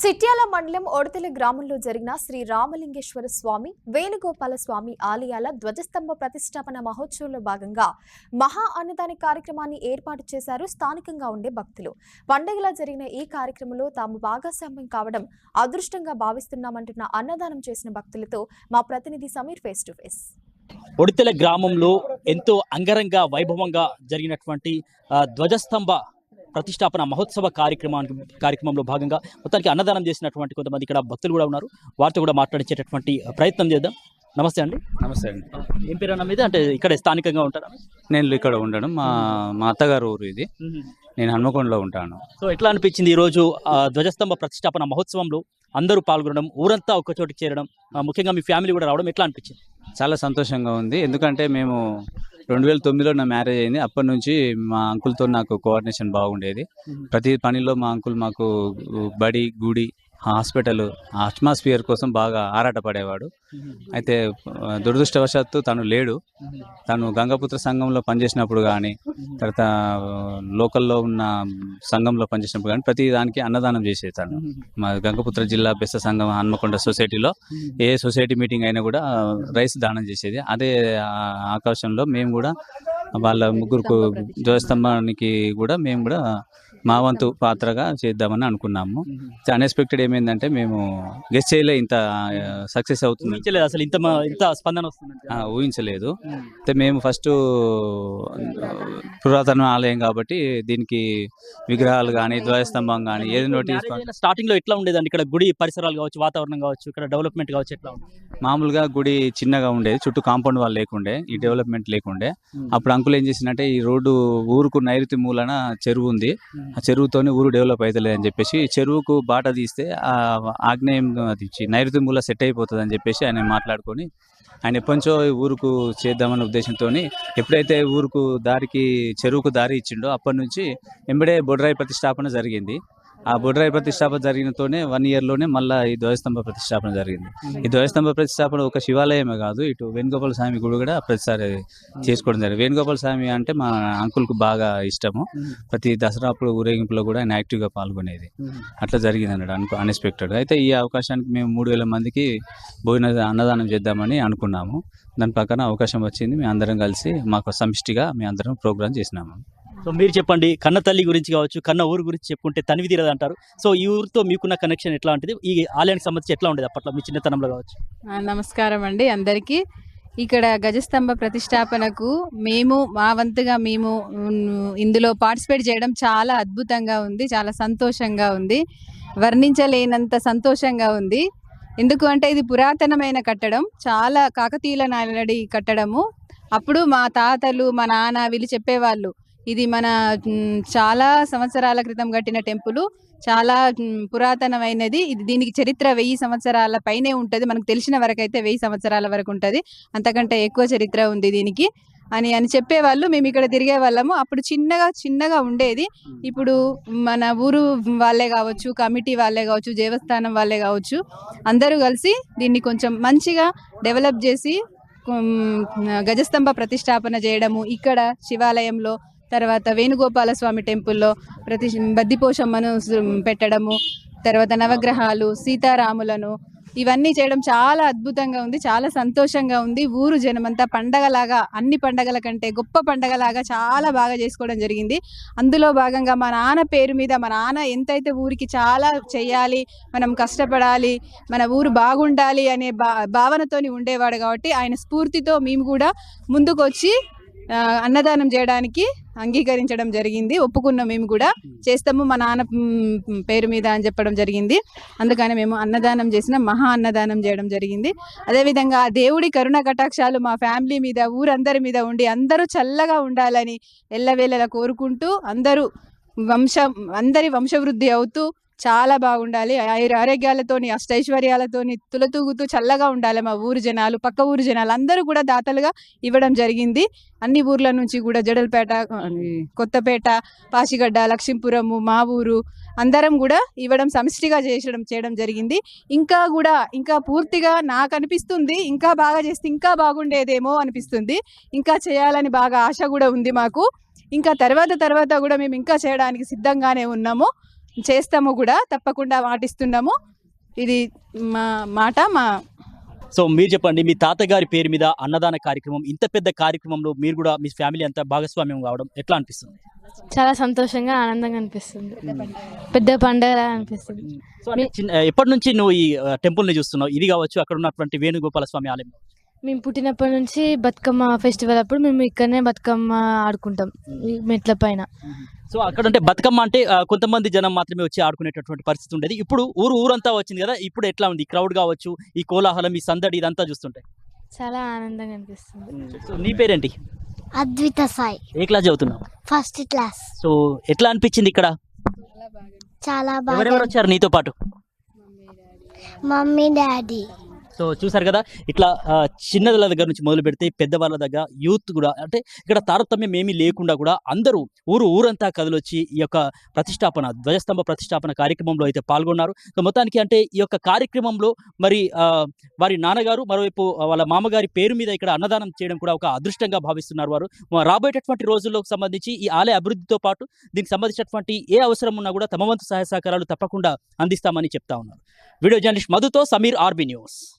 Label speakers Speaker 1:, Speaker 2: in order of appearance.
Speaker 1: చిట్యాల మండలం ఓడతెల గ్రామంలో జరిగిన శ్రీ రామలింగేశ్వర స్వామి వేణుగోపాల స్వామి ఆలయాల ధ్వజస్తంభ ప్రతిష్టాపన మహోత్సవంలో భాగంగా మహా అన్నదాన కార్యక్రమాన్ని ఏర్పాటు చేశారు స్థానికంగా ఉండే భక్తులు. పండగలా జరిగిన ఈ కార్యక్రమంలో తాము భాగస్వామ్యం కావడం అదృష్టంగా భావిస్తున్నామంటున్న అన్నదానం చేసిన భక్తులతో మా ప్రతినిధి Sameer face to face.
Speaker 2: Odithela గ్రామంలో ఎంతో అంగరంగ వైభవంగా జరిగినటువంటి ధ్వజస్తంభ ప్రతిష్టాపన మహోత్సవ కార్యక్రమంలో భాగంగా మొత్తానికి అన్నదానం చేసినటువంటి కొంతమంది ఇక్కడ భక్తులు కూడా ఉన్నారు. వారితో కూడా మాట్లాడించేటటువంటి ప్రయత్నం చేద్దాం. నమస్తే అండి.
Speaker 3: నమస్తే అండి.
Speaker 2: ఏం పేరు అన్న మీద? అంటే ఇక్కడ స్థానికంగా ఉంటారా?
Speaker 3: నేను ఇక్కడ ఉండడం మా అత్తగారు ఊరు ఇది. నేను హన్మకొండలో ఉంటాను.
Speaker 2: సో ఎట్లా అనిపించింది ఈరోజు ధ్వజస్తంభ ప్రతిష్టాపన మహోత్సవంలో అందరూ పాల్గొనడం, ఊరంతా ఒక చోటికి చేరడం, ముఖ్యంగా మీ ఫ్యామిలీ కూడా రావడం ఎట్లా అనిపించింది?
Speaker 3: చాలా సంతోషంగా ఉంది. ఎందుకంటే మేము 2009లో నా మ్యారేజ్ అయింది. అప్పటి నుంచి మా అంకుల్తో నాకు కోఆర్డినేషన్ బాగుండేది. ప్రతి పనిలో మా అంకుల్ మాకు బడి, గుడి, హాస్పిటల్, అట్మాస్ఫియర్ కోసం బాగా ఆరాటపడేవాడు. అయితే దురదృష్టవశాత్తు తను లేడు. తను గంగాపుత్ర సంఘంలో పనిచేసినప్పుడు కానీ, తర్వాత లోకల్లో ఉన్న సంఘంలో పనిచేసినప్పుడు కానీ ప్రతి దానికి అన్నదానం చేసేది తను. మా గంగాపుత్ర జిల్లా బెస్త సంఘం హన్మకొండ సొసైటీలో ఏ సొసైటీ మీటింగ్ అయినా కూడా రైస్ దానం చేసేది. అదే ఆకాశంలో మేము కూడా వాళ్ళ ముగ్గురు ధ్వజస్తంభానికి కూడా మేము కూడా మా వంతు పాత్రగా చేద్దామని అనుకున్నాము. అన్ఎక్స్పెక్టెడ్ ఏమైందంటే మేము గెస్ట్ చేయలే ఇంత సక్సెస్ అవుతుంది.
Speaker 2: అసలు ఇంత స్పందన వస్తుంది
Speaker 3: ఊహించలేదు. అయితే మేము ఫస్ట్ పురాతన ఆలయం కాబట్టి దీనికి విగ్రహాలు కానీ, ధ్వజస్తంభం కానీ ఏది నోటీస్
Speaker 2: స్టార్టింగ్ లో ఎట్లా ఉండేదండి? ఇక్కడ గుడి పరిసరాలు కావచ్చు, వాతావరణం కావచ్చు, ఇక్కడ డెవలప్మెంట్ కావచ్చు, ఎట్లా ఉంది?
Speaker 3: మామూలుగా గుడి చిన్నగా ఉండేది, చుట్టూ కాంపౌండ్ వాళ్ళు లేకుండే, ఈ డెవలప్మెంట్ లేకుండే. అప్పుడు అంకుల్ ఏం చేసిందంటే ఈ రోడ్డు ఊరుకు నైరుతి మూలన చెరువు ఉంది, ఆ చెరువుతోనే ఊరు డెవలప్ అవుతలేదు అని చెప్పేసి చెరువుకు బాట తీస్తే ఆ ఆగ్నేయం అది నైరుతి మూల సెట్ అయిపోతుంది అని చెప్పేసి ఆయన మాట్లాడుకొని ఆయన ఎప్పటించో ఊరుకు చేద్దామన్న ఉద్దేశంతో ఎప్పుడైతే ఊరుకు దారికి చెరువుకు దారి ఇచ్చిండో అప్పటి నుంచి ఎంబడే బొడ్రాయి ప్రతిష్టాపన జరిగింది. ఆ బొడ్రాయి ప్రతిష్టాపన జరిగినతోనే 1 yearలోనే మళ్ళీ ఈ ధ్వజస్తంభ ప్రతిష్టాపన జరిగింది. ఈ ధ్వజస్తంభ ప్రతిష్టాపన ఒక శివాలయమే కాదు, ఇటు వేణుగోపాల స్వామి గుడి కూడా ప్రతిసారి చేసుకోవడం జరిగింది. వేణుగోపాల స్వామి అంటే మా అంకుల్కు బాగా ఇష్టము. ప్రతి దసరా అప్పుడు ఊరేగింపులో కూడా ఆయన యాక్టివ్గా పాల్గొనేది. అట్లా జరిగింది అన్నాడు అన్ఎక్స్పెక్టెడ్. అయితే ఈ అవకాశానికి మేము 3000 మందికి అన్నదానం చేద్దామని అనుకున్నాము. దాని ప్రకారం అవకాశం వచ్చింది. మేము అందరం కలిసి మాకు సమిష్టిగా మేము అందరం ప్రోగ్రామ్ చేసినాము.
Speaker 2: సో మీరు చెప్పండి, కన్న తల్లి గురించి కావచ్చు, కన్న ఊరు గురించి చెప్పుకుంటే తనివి తీరదు అంటారు. సో ఈ ఊరితో మీకున్న కనెక్షన్ ఎట్లా ఉంటుంది? ఈ ఆలయానికి సంబంధించి ఎట్లా ఉండేది అప్పట్లో మీ చిన్నతనంలో కావచ్చు?
Speaker 4: నమస్కారం అండి అందరికీ. ఇక్కడ గజస్తంభ ప్రతిష్టాపనకు మేము మా వంతుగా మేము ఇందులో పార్టిసిపేట్ చేయడం చాలా అద్భుతంగా ఉంది, చాలా సంతోషంగా ఉంది, వర్ణించలేనంత సంతోషంగా ఉంది. ఎందుకు అంటే ఇది పురాతనమైన కట్టడం, చాలా కాకతీయుల నాటి కట్టడము. అప్పుడు మా తాతలు, మా నాన్న వీళ్ళు చెప్పేవాళ్ళు ఇది మన చాలా సంవత్సరాల క్రితం కట్టిన టెంపుల్, చాలా పురాతనమైనది, ఇది దీనికి చరిత్ర 1000 సంవత్సరాల పైనే ఉంటుంది. మనకు తెలిసిన వరకు అయితే 1000 సంవత్సరాల వరకు ఉంటుంది, అంతకంటే ఎక్కువ చరిత్ర ఉంది దీనికి అని చెప్పేవాళ్ళు. మేము ఇక్కడ తిరిగే వాళ్ళము. అప్పుడు చిన్నగా ఉండేది. ఇప్పుడు మన ఊరు వాళ్ళే కావచ్చు, కమిటీ వాళ్ళే కావచ్చు, దేవస్థానం వాళ్ళే కావచ్చు, అందరూ కలిసి దీన్ని కొంచెం మంచిగా డెవలప్ చేసి గజస్తంభ ప్రతిష్టాపన చేయడము, ఇక్కడ శివాలయంలో, తర్వాత వేణుగోపాల స్వామి టెంపుల్లో బద్దిపోషమ్మను పెట్టడము, తర్వాత నవగ్రహాలు, సీతారాములను ఇవన్నీ చేయడం చాలా అద్భుతంగా ఉంది, చాలా సంతోషంగా ఉంది. ఊరు జనమంతా పండగలాగా, అన్ని పండగల కంటే గొప్ప పండగలాగా చాలా బాగా చేసుకోవడం జరిగింది. అందులో భాగంగా మా నాన్న పేరు మీద, మా నాన్న ఎంతైతే ఊరికి చాలా చెయ్యాలి, మనం కష్టపడాలి, మన ఊరు బాగుండాలి అనే భావనతోని ఉండేవాడు కాబట్టి ఆయన స్ఫూర్తితో మేము కూడా ముందుకు వచ్చి అన్నదానం చేయడానికి అంగీకరించడం జరిగింది. ఒప్పుకున్నాం, మేము కూడా చేస్తాము మా నాన్న పేరు మీద అని చెప్పడం జరిగింది. అందుకని మేము అన్నదానం చేసిన మహా అన్నదానం చేయడం జరిగింది. అదేవిధంగా దేవుడి కరుణ కటాక్షాలు మా ఫ్యామిలీ మీద, ఊరందరి మీద ఉండి అందరూ చల్లగా ఉండాలని ఎల్లవేళలా కోరుకుంటూ, అందరి వంశవృద్ధి అవుతూ చాలా బాగుండాలి, ఆరోగ్యాలతోని అష్టైశ్వర్యాలతోని తులతూగుతూ చల్లగా ఉండాలి మా ఊరు జనాలు, పక్క ఊరు జనాలు అందరూ కూడా దాతలుగా ఇవ్వడం జరిగింది. అన్ని ఊర్ల నుంచి కూడా జడల్పేట, కొత్తపేట, పాసిగడ్డ, లక్ష్మీపురము, మా ఊరు అందరం కూడా ఇవ్వడం సమిష్టిగా చేయడం జరిగింది. ఇంకా పూర్తిగా నాకు అనిపిస్తుంది, ఇంకా బాగా చేస్తే ఇంకా బాగుండేదేమో అనిపిస్తుంది. ఇంకా చేయాలని బాగా ఆశ కూడా ఉంది మాకు. ఇంకా తర్వాత కూడా మేము ఇంకా చేయడానికి సిద్ధంగానే ఉన్నాము. చేస్తాము కూడా, తప్పకుండా మాటిస్తున్నాము. ఇది మా మాట.
Speaker 2: సో మీరు చెప్పండి, మీ తాతగారి పేరు మీద అన్నదాన కార్యక్రమం, ఇంత పెద్ద కార్యక్రమంలో మీరు కూడా మీ ఫ్యామిలీ అంతా భాగస్వామ్యం కావడం ఎట్లా అనిపిస్తుంది?
Speaker 5: చాలా సంతోషంగా ఆనందంగా అనిపిస్తుంది. పెద్ద పండుగ అనిపిస్తుంది.
Speaker 2: సో అంటే ఎప్పటి నుంచి నువ్వు ఈ టెంపుల్ ని చూస్తున్నావు? ఇది కావచ్చు, అక్కడ ఉన్నటువంటి వేణుగోపాల స్వామి ఆలయం.
Speaker 5: మేము పుట్టినప్పటి నుంచి బతుకమ్మ ఫెస్టివల్ అప్పుడు మేము ఇక్కడనే బతుకమ్మ ఆడుకుంటాం ఈ మెట్ల పైన.
Speaker 2: సో అక్కడ అంటే బతుకమ్మ అంటే కొంతమంది జనం మాత్రమే వచ్చి ఆడుకునేటటువంటి పరిస్థితి ఉండేది. ఇప్పుడు ఊరంతా వచ్చింది కదా, ఇప్పుడు ఎట్లా ఉంది? క్రౌడ్ కావచ్చు, ఈ కోలాహలం, ఈ సందడి, ఇదంతా చూస్తుంటే
Speaker 5: చాలా ఆనందంగా అనిపిస్తుంది.
Speaker 2: సో నీ పేరేంటి?
Speaker 6: అద్విత సాయి,
Speaker 2: ఏ క్లాస్ చదువుతున్నావు?
Speaker 6: First class.
Speaker 2: సో ఎట్లా అనిపించింది ఇక్కడ?
Speaker 6: చాలా బాగా.
Speaker 2: ఎవరెవరు వచ్చారు నీతో పాటు?
Speaker 6: Mummy daddy.
Speaker 2: సో చూసారు కదా, ఇట్లా చిన్నల దగ్గర నుంచి మొదలు పెడితే పెద్దవాళ్ళ దగ్గర యూత్ కూడా, అంటే ఇక్కడ తారతమ్యం ఏమీ లేకుండా కూడా అందరూ ఊరంతా కదిలొచ్చి ఈ యొక్క ప్రతిష్టాపన, ధ్వజస్తంభ ప్రతిష్టాపన కార్యక్రమంలో అయితే పాల్గొన్నారు. సో మొత్తానికి అంటే ఈ యొక్క కార్యక్రమంలో మరి వారి నాన్నగారు, మరోవైపు వాళ్ళ మామగారి పేరు మీద ఇక్కడ అన్నదానం చేయడం కూడా ఒక అదృష్టంగా భావిస్తున్నారు వారు. రాబోయేటటువంటి రోజుల్లోకి సంబంధించి ఈ ఆలయ అభివృద్ధితో పాటు దీనికి సంబంధించినటువంటి ఏ అవసరం ఉన్నా కూడా తమ వంతు సహాయ సహకారాలు తప్పకుండా అందిస్తామని చెప్తా ఉన్నారు. వీడియో జర్నలిస్ట్ మధుతో సమీర్, ఆర్బీ న్యూస్.